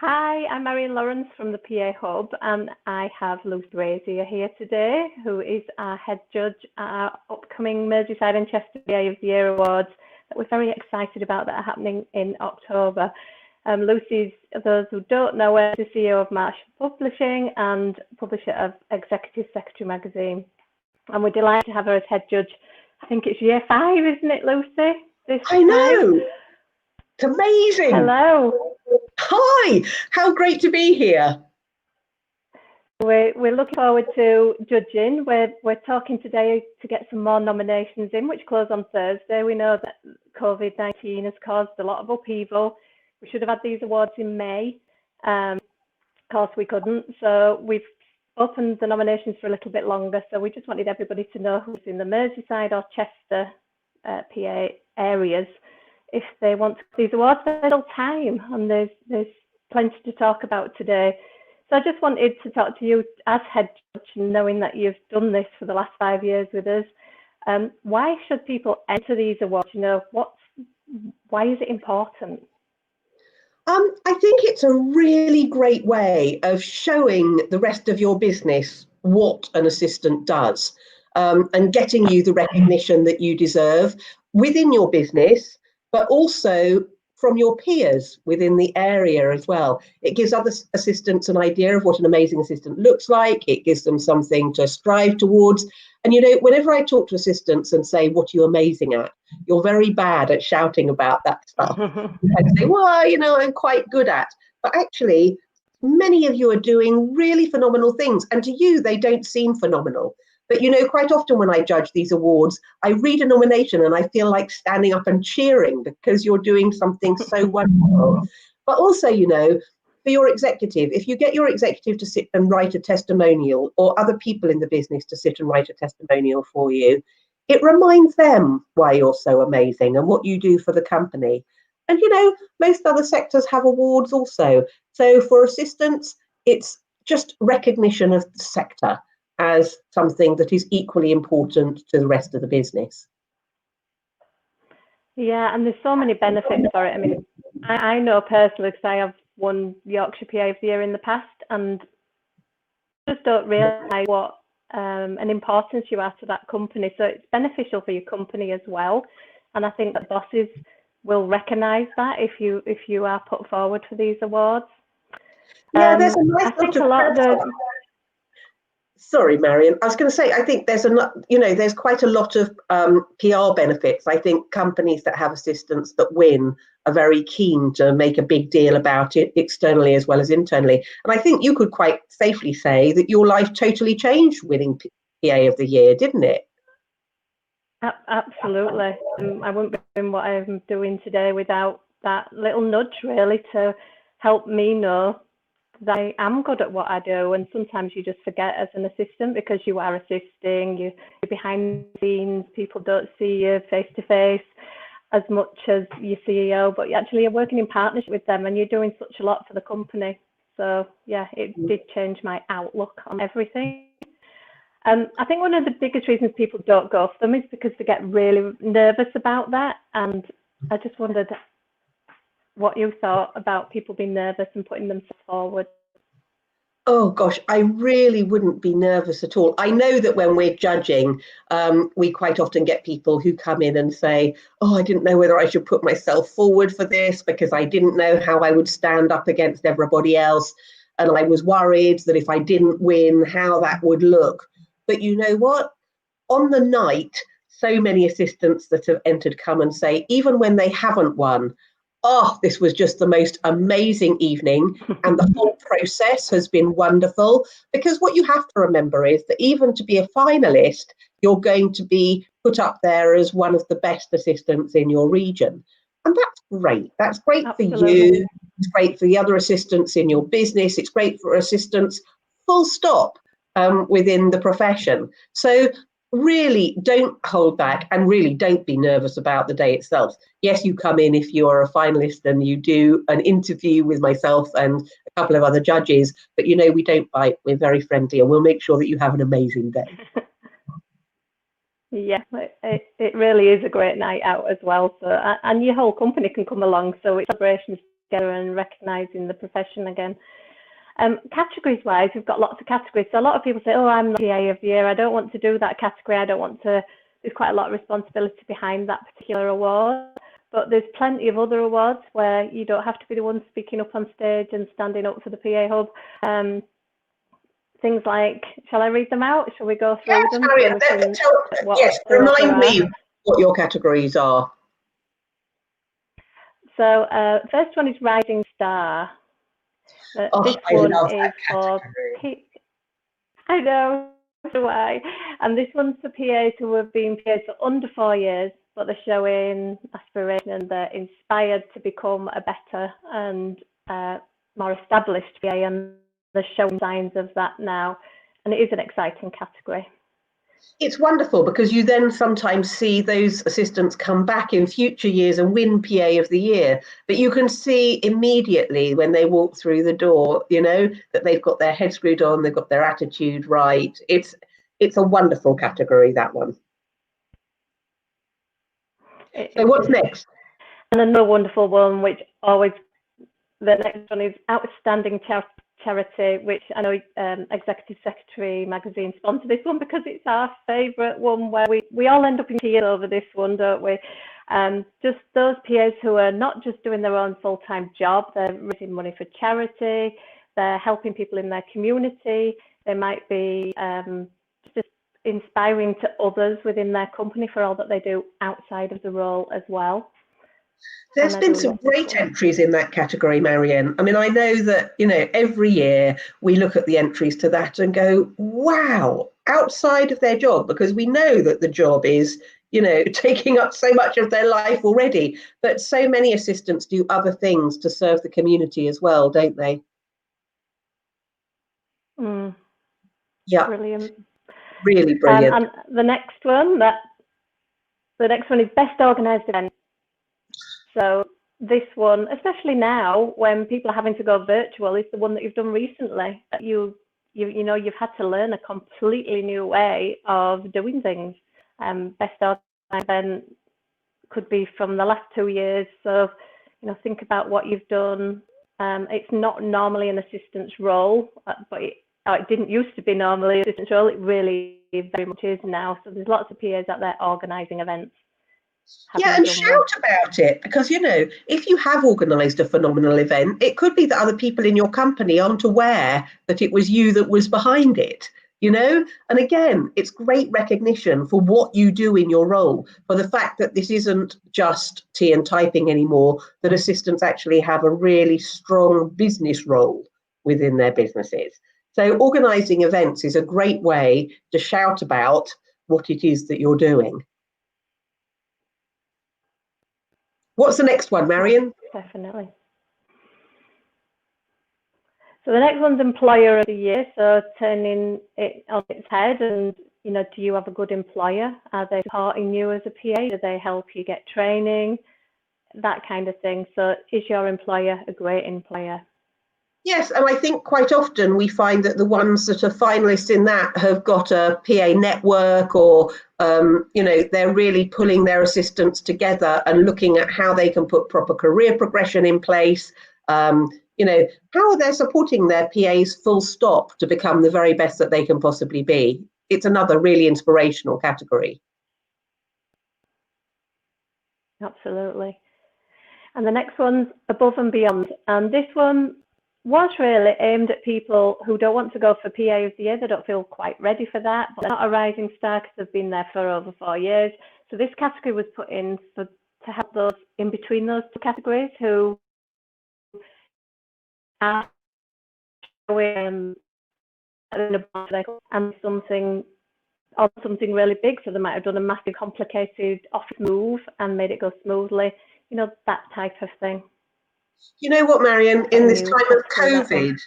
Hi, I'm Marion Lawrence from the PA Hub, and I have Lucy Brazier here today, who is our head judge at our upcoming Merseyside and Chester PA of the Year Awards that we're very excited about that are happening in October. Lucy's, those who don't know her, is the CEO of Marsh Publishing and publisher of Executive Secretary magazine. And we're delighted to have her as head judge. I think it's year 5, isn't it, Lucy? I know. It's amazing. Hello. Hi. How great to be here. We're looking forward to judging. We're talking today to get some more nominations in, which close on Thursday. We know that COVID-19 has caused a lot of upheaval. We should have had these awards in May. Of course, we couldn't. So we've opened the nominations for a little bit longer. So we just wanted everybody to know who's in the Merseyside or Chester PA areas. If they want these awards, there's still time, and there's plenty to talk about today. So I just wanted to talk to you as head judge, knowing that you've done this for the last 5 years with us. Why should people enter these awards? Why is it important? I think it's a really great way of showing the rest of your business what an assistant does, and getting you the recognition that you deserve within your business, but also from your peers within the area as well. It gives other assistants an idea of what an amazing assistant looks like. It gives them something to strive towards. And, whenever I talk to assistants and say, what are you amazing at? You're very bad at shouting about that stuff. And say, well, I'm quite good at. But actually, many of you are doing really phenomenal things. And to you, they don't seem phenomenal. But, quite often when I judge these awards, I read a nomination and I feel like standing up and cheering because you're doing something so wonderful. But also, for your executive, if you get your executive to sit and write a testimonial, or other people in the business to sit and write a testimonial for you, it reminds them why you're so amazing and what you do for the company. And, most other sectors have awards also. So for assistants, it's just recognition of the sector as something that is equally important to the rest of the business. Yeah, and there's so many benefits for it. I mean, I know personally because I have won Yorkshire PA of the Year in the past, and just don't realise what an importance you are to that company. So it's beneficial for your company as well. And I think that bosses will recognise that if you are put forward for these awards. Yeah, there's a nice lot of Sorry, Marion. I was going to say, I think there's quite a lot of PR benefits. I think companies that have assistants that win are very keen to make a big deal about it externally as well as internally. And I think you could quite safely say that your life totally changed winning PA of the Year, didn't it? Absolutely. I wouldn't be doing what I'm doing today without that little nudge, really, to help me know that I am good at what I do. And sometimes you just forget as an assistant because you are assisting, you're behind the scenes, people don't see you face to face as much as your CEO, but you're working in partnership with them and you're doing such a lot for the company. So yeah, it did change my outlook on everything. I think one of the biggest reasons people don't go for them is because they get really nervous about that. And I just wondered what you thought about people being nervous and putting themselves forward. Oh gosh, I really wouldn't be nervous at all. I know that when we're judging, we quite often get people who come in and say, oh, I didn't know whether I should put myself forward for this because I didn't know how I would stand up against everybody else. And I was worried that if I didn't win, how that would look. But you know what? On the night, so many assistants that have entered come and say, even when they haven't won, oh, this was just the most amazing evening. And the whole process has been wonderful. Because what you have to remember is that even to be a finalist, you're going to be put up there as one of the best assistants in your region. And that's great. That's great Absolutely. For you. It's great for the other assistants in your business. It's great for assistants, full stop, within the profession. So really don't hold back and really don't be nervous about the day itself. Yes, you come in if you are a finalist and you do an interview with myself and a couple of other judges, but we don't bite, we're very friendly, and we'll make sure that you have an amazing day. Yeah, it really is a great night out as well. So, and your whole company can come along, so it's celebrations together and recognising the profession again. Categories wise, we've got lots of categories. So a lot of people say, oh, I'm not PA of the year. I don't want to do that category. I don't want to. There's quite a lot of responsibility behind that particular award. But there's plenty of other awards where you don't have to be the one speaking up on stage and standing up for the PA Hub. Things like, shall I read them out? Shall we go through them? Yes, remind me what your categories are. So first one is Rising Star. This one is for I know, so why. And this one's for PAs who have been PAs for under 4 years, but they're showing aspiration and they're inspired to become a better and more established PA, and they're showing signs of that now. And it is an exciting category. It's wonderful because you then sometimes see those assistants come back in future years and win PA of the year. But you can see immediately when they walk through the door, you know, that they've got their head screwed on, they've got their attitude right. It's a wonderful category, that one. So what's next? And another wonderful one, which always, the next one is Outstanding Charity, which I know Executive Secretary magazine sponsor this one because it's our favourite one, where we all end up in tears over this one, don't we? Just those PAs who are not just doing their own full-time job, they're raising money for charity, they're helping people in their community, they might be just inspiring to others within their company for all that they do outside of the role as well. There's been some great entries in that category, Marianne. I mean, I know that, you know, every year we look at the entries to that and go, wow, outside of their job, because we know that the job is, you know, taking up so much of their life already. But so many assistants do other things to serve the community as well, don't they? Yeah. Brilliant. Really brilliant. And the next one is Best Organised Event. So this one, especially now when people are having to go virtual, is the one that you've done recently. That you know, you've had to learn a completely new way of doing things. Best Organised Event could be from the last 2 years. So, you know, think about what you've done. It's not normally an assistant's role, but it didn't used to be normally an assistant's role. It really very much is now. So there's lots of PAs out there organising events. Yeah, and shout about it, because, you know, if you have organised a phenomenal event, it could be that other people in your company aren't aware that it was you that was behind it, you know? And again, it's great recognition for what you do in your role, for the fact that this isn't just tea and typing anymore, that assistants actually have a really strong business role within their businesses. So organising events is a great way to shout about what it is that you're doing. What's the next one, Marion? Definitely. So the next one's Employer of the Year. So turning it on its head, and, you know, do you have a good employer? Are they supporting you as a PA? Do they help you get training? That kind of thing. So is your employer a great employer? Yes, and I think quite often we find that the ones that are finalists in that have got a PA network, or, you know, they're really pulling their assistants together and looking at how they can put proper career progression in place. You know, how they're supporting their PAs full stop to become the very best that they can possibly be. It's another really inspirational category. Absolutely. And the next one's Above and Beyond. And this one was really aimed at people who don't want to go for PA of the Year. They don't feel quite ready for that, but they're not a rising star because they've been there for over 4 years. So this category was put in to help those in between those two categories who are showing and something really big. So they might have done a massive complicated office move and made it go smoothly, you know, that type of thing. You know what, Marion, in this time of COVID,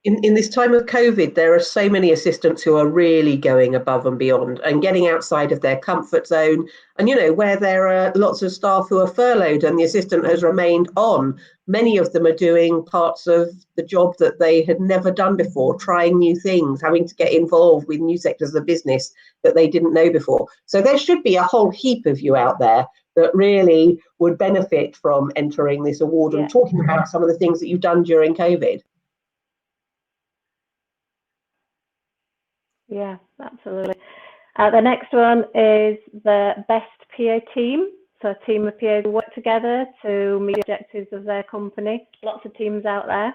in this time of COVID, there are so many assistants who are really going above and beyond and getting outside of their comfort zone. And, you know, where there are lots of staff who are furloughed and the assistant has remained on, many of them are doing parts of the job that they had never done before, trying new things, having to get involved with new sectors of the business that they didn't know before. So there should be a whole heap of you out there that really would benefit from entering this award and talking about some of the things that you've done during COVID? Yeah, absolutely. The next one is the best PA team. So a team of PAs who work together to meet the objectives of their company. Lots of teams out there.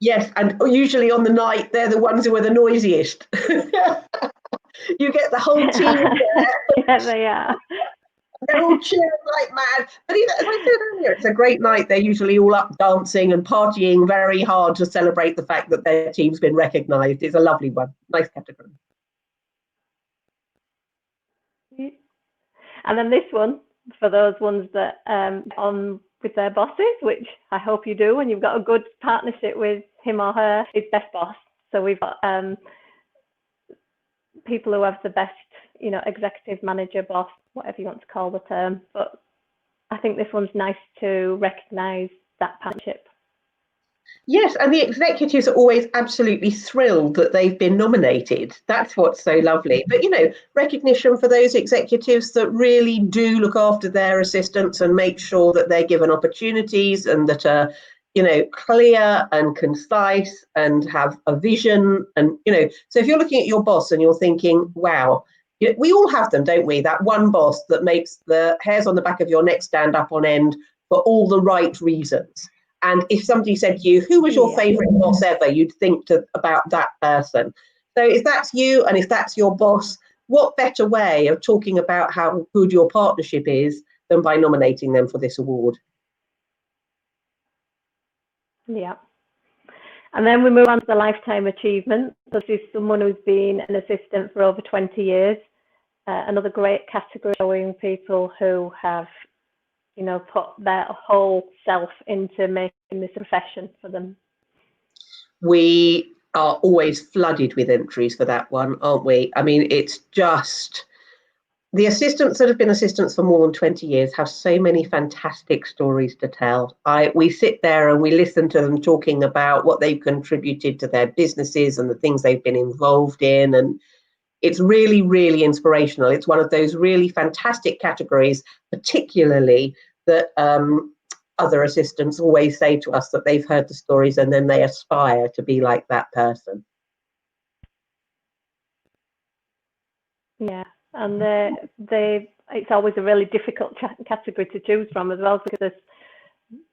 Yes, and usually on the night, they're the ones who are the noisiest. You get the whole team there. Yeah, they are. They're all cheering like mad. But as I said earlier, it's a great night. They're usually all up dancing and partying very hard to celebrate the fact that their team's been recognised. It's a lovely one. Nice category. And then this one, for those ones that on with their bosses, which I hope you do, and you've got a good partnership with him or her, is best boss. So we've got people who have the best, executive manager, boss, whatever you want to call the term. But I think this one's nice to recognise that partnership. Yes, and the executives are always absolutely thrilled that they've been nominated. That's what's so lovely. But, recognition for those executives that really do look after their assistants and make sure that they're given opportunities and that are, clear and concise and have a vision. And, so if you're looking at your boss and you're thinking, wow, we all have them, don't we? That one boss that makes the hairs on the back of your neck stand up on end for all the right reasons. And if somebody said to you, who was your favourite boss ever, you'd think about that person. So if that's you and if that's your boss, what better way of talking about how good your partnership is than by nominating them for this award? Yeah. And then we move on to the lifetime achievement. This is someone who's been an assistant for over 20 years. Another great category showing people who have put their whole self into making this a profession for them. We are always flooded with entries for that one, aren't we? I mean, it's just the assistants that have been assistants for more than 20 years have so many fantastic stories to tell. We sit there and we listen to them talking about what they've contributed to their businesses and the things they've been involved in, and it's really, really inspirational. It's one of those really fantastic categories, particularly that other assistants always say to us that they've heard the stories and then they aspire to be like that person. Yeah, and it's always a really difficult category to choose from as well, because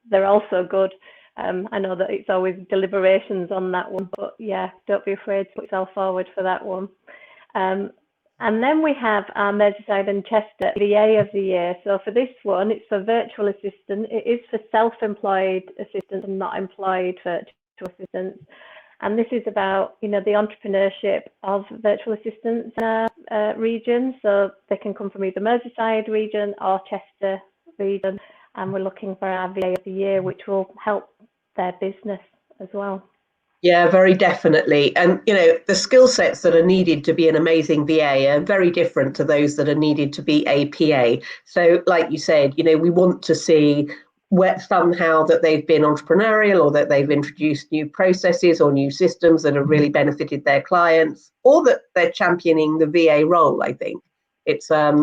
they're all so good. I know that it's always deliberations on that one, but yeah, don't be afraid to put yourself forward for that one. And then we have our Merseyside and Chester VA of the Year. So for this one, it's for virtual assistant. It is for self-employed assistants and not employed virtual assistants. And this is about, the entrepreneurship of virtual assistants in our region. So they can come from either Merseyside region or Chester region. And we're looking for our VA of the Year, which will help their business as well. Yeah, very definitely. And, the skill sets that are needed to be an amazing VA are very different to those that are needed to be a PA. So like you said, we want to see where somehow that they've been entrepreneurial or that they've introduced new processes or new systems that have really benefited their clients, or that they're championing the VA role. I think it's, I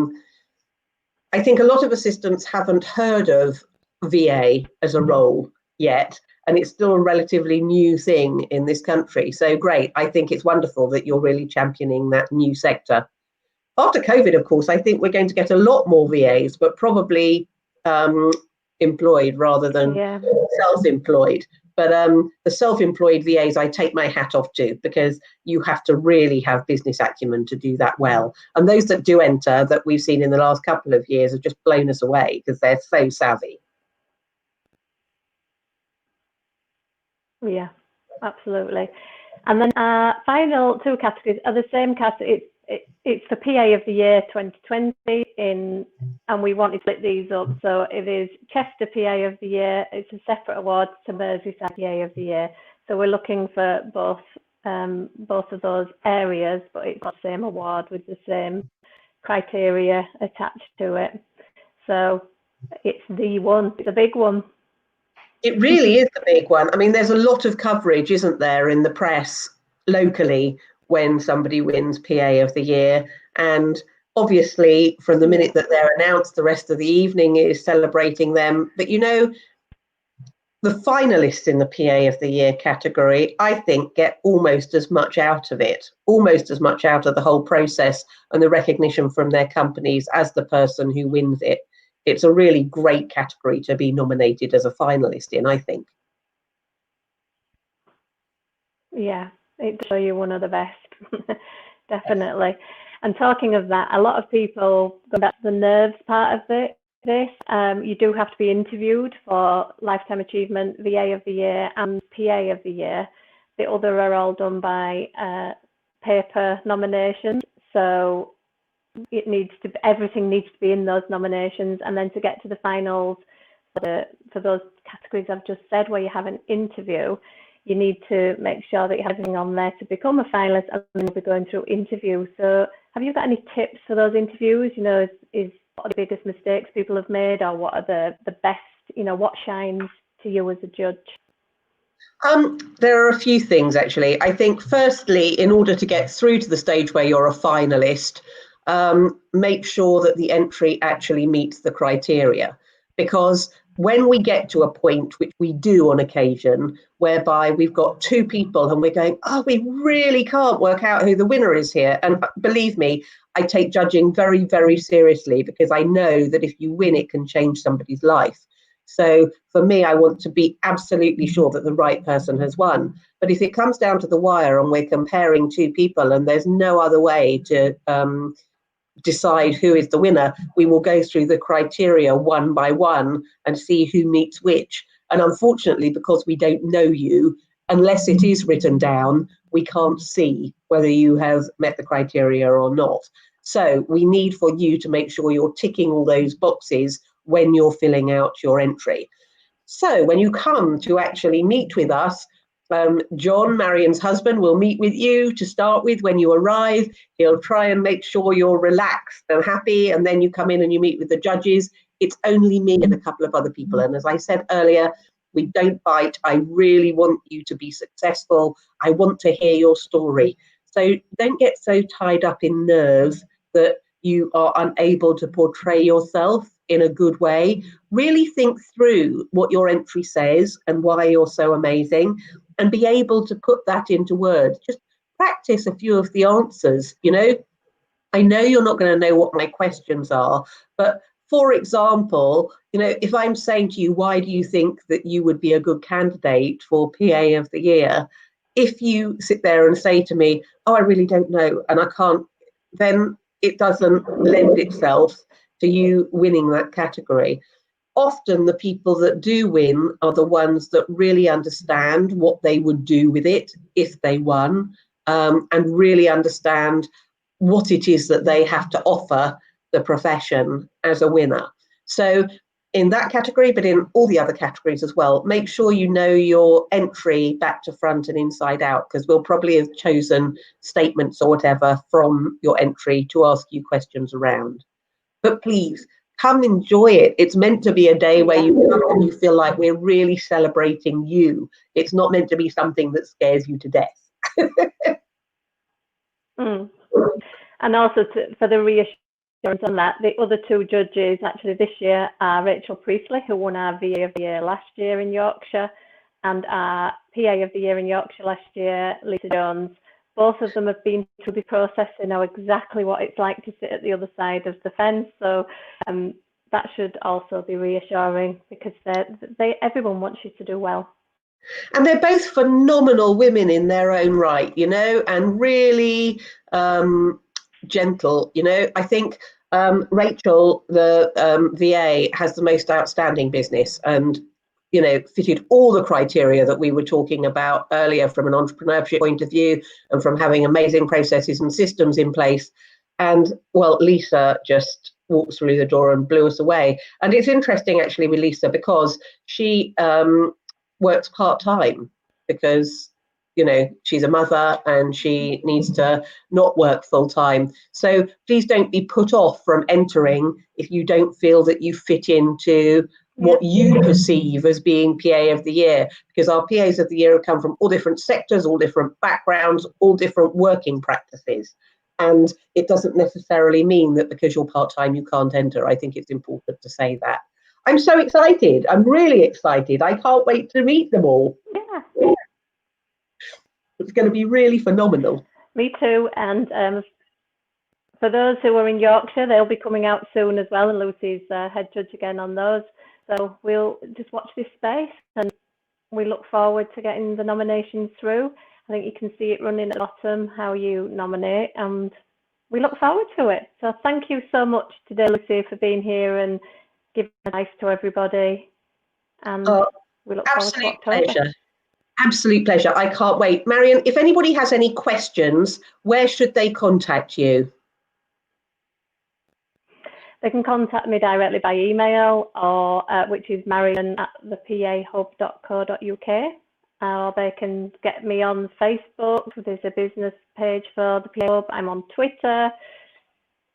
think a lot of assistants haven't heard of VA as a role yet. And it's still a relatively new thing in this country. So great. I think it's wonderful that you're really championing that new sector. After COVID, of course, I think we're going to get a lot more VAs, but probably employed rather than self-employed. But the self-employed VAs, I take my hat off to, because you have to really have business acumen to do that well. And those that do enter, that we've seen in the last couple of years, have just blown us away because they're so savvy. Yeah, absolutely. And then our final two categories are the same category. It's the PA of the Year 2020 and we want to split these up. So it is Chester PA of the Year. It's a separate award to Merseyside PA of the Year. So we're looking for both of those areas, but it's got the same award with the same criteria attached to it. So it's the one. It's a big one. It really is the big one. I mean, there's a lot of coverage, isn't there, in the press locally when somebody wins PA of the Year. And obviously, from the Yeah. minute that they're announced, the rest of the evening is celebrating them. But you know, the finalists in the PA of the Year category, I think, get almost as much out of it, almost as much out of the whole process and the recognition from their companies as the person who wins it. It's a really great category to be nominated as a finalist in, I think. Yeah, it does show you one of the best, definitely. And talking of that, a lot of people, going back to the nerves part of this, you do have to be interviewed for Lifetime Achievement, VA of the Year, and PA of the Year. The other are all done by paper nominations, so everything needs to be in those nominations, and then to get to the finals for those categories I've just said, where you have an interview, you need to make sure that you have everything on there to become a finalist, and then you'll be going through interviews. So have you got any tips for those interviews? You know, what are the biggest mistakes people have made, or what are the best, you know, what shines to you as a judge? There are a few things, actually. I think, firstly, in order to get through to the stage where you're a finalist, make sure that the entry actually meets the criteria. Because when we get to a point, which we do on occasion, whereby we've got two people and we're going, oh, we really can't work out who the winner is here. And believe me, I take judging very, very seriously, because I know that if you win, it can change somebody's life. So for me, I want to be absolutely sure that the right person has won. But if it comes down to the wire and we're comparing two people and there's no other way to decide who is the winner, we will go through the criteria one by one and see who meets which. And unfortunately, because we don't know you, unless it is written down, we can't see whether you have met the criteria or not. So we need for you to make sure you're ticking all those boxes when you're filling out your entry. So when you come to actually meet with us, John, Marion's husband, will meet with you to start with when you arrive. He'll try and make sure you're relaxed and happy, and then you come in and you meet with the judges. It's only me and a couple of other people. And as I said earlier, we don't bite. I really want you to be successful. I want to hear your story. So don't get so tied up in nerves that you are unable to portray yourself in a good way. Really think through what your entry says and why you're so amazing, and be able to put that into words. Just practice a few of the answers. You know, I know you're not going to know what my questions are, but for example, you know, if I'm saying to you, why do you think that you would be a good candidate for PA of the Year? If you sit there and say to me, oh, I really don't know, and I can't, then it doesn't lend itself to you winning that category. Often the people that do win are the ones that really understand what they would do with it if they won, and really understand what it is that they have to offer the profession as a winner. So in that category, but in all the other categories as well, make sure you know your entry back to front and inside out, because we'll probably have chosen statements or whatever from your entry to ask you questions around. But please, come enjoy it. It's meant to be a day where you come and you feel like we're really celebrating you. It's not meant to be something that scares you to death. And also for the reassurance on that, the other two judges actually this year are Rachel Priestley, who won our VA of the Year last year in Yorkshire, and our PA of the Year in Yorkshire last year, Lisa Jones. Both of them have been through the process. They know exactly what it's like to sit at the other side of the fence. So that should also be reassuring, because everyone wants you to do well. And they're both phenomenal women in their own right, you know, and really gentle. You know, I think Rachel, the VA, has the most outstanding business, and you know, fitted all the criteria that we were talking about earlier from an entrepreneurship point of view, and from having amazing processes and systems in place. And well, Lisa just walked through the door and blew us away. And it's interesting actually with Lisa, because she works part-time, because you know, she's a mother and she needs to not work full-time. So please don't be put off from entering if you don't feel that you fit into what you perceive as being PA of the Year, because our PAs of the Year have come from all different sectors, all different backgrounds, all different working practices. And it doesn't necessarily mean that because you're part-time, you can't enter. I think it's important to say that. I'm so excited. I'm really excited. I can't wait to meet them all. Yeah. It's going to be really phenomenal. Me too. And for those who are in Yorkshire, they'll be coming out soon as well. And Lucy's head judge again on those. So we'll just watch this space, and we look forward to getting the nominations through. I think you can see it running at the bottom, how you nominate, and we look forward to it. So thank you so much today, Lucy, for being here and giving advice to everybody. And we look forward to October. Pleasure. Absolute pleasure. I can't wait. Marion, if anybody has any questions, where should they contact you? They can contact me directly by email, or which is marion@thepahub.co.uk, or they can get me on Facebook. There's a business page for the PA Hub. I'm on Twitter,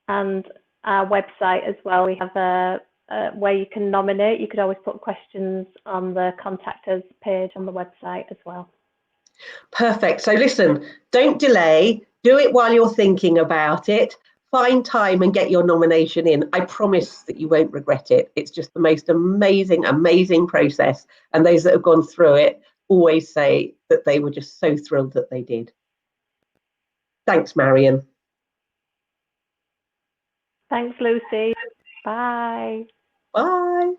and our website as well. We have a where you can nominate. You could always put questions on the contact us page on the website as well. Perfect. So listen, don't delay. Do it while you're thinking about it. Find time and get your nomination in. I promise that you won't regret it. It's just the most amazing, amazing process. And those that have gone through it always say that they were just so thrilled that they did. Thanks, Marion. Thanks, Lucy. Bye. Bye.